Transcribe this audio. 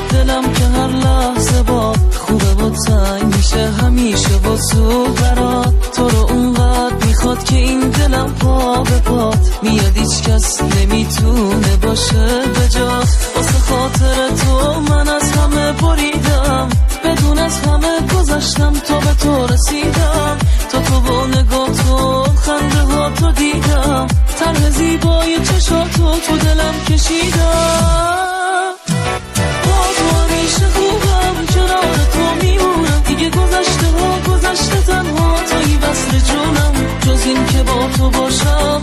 دلم که هر لحظه با خوبه و تنگ میشه همیشه با تو برات. تو رو اونقدر میخواد که این دلم پا به پات میاد، هیچ کس نمیتونه باشه به جات. واسه خاطر تو من از همه بریدم، بدون از همه گذشتم تا به تو رسیدم. تو با نگاه تو خنده ها تو دیدم، طرح زیبای چشاتو تو دلم کشیدم. با تو همیشه خوبم، کنار تو میمونم، دیگه گذشته ها گذشته، تنها توی وصل جونم. جز این که با تو باشم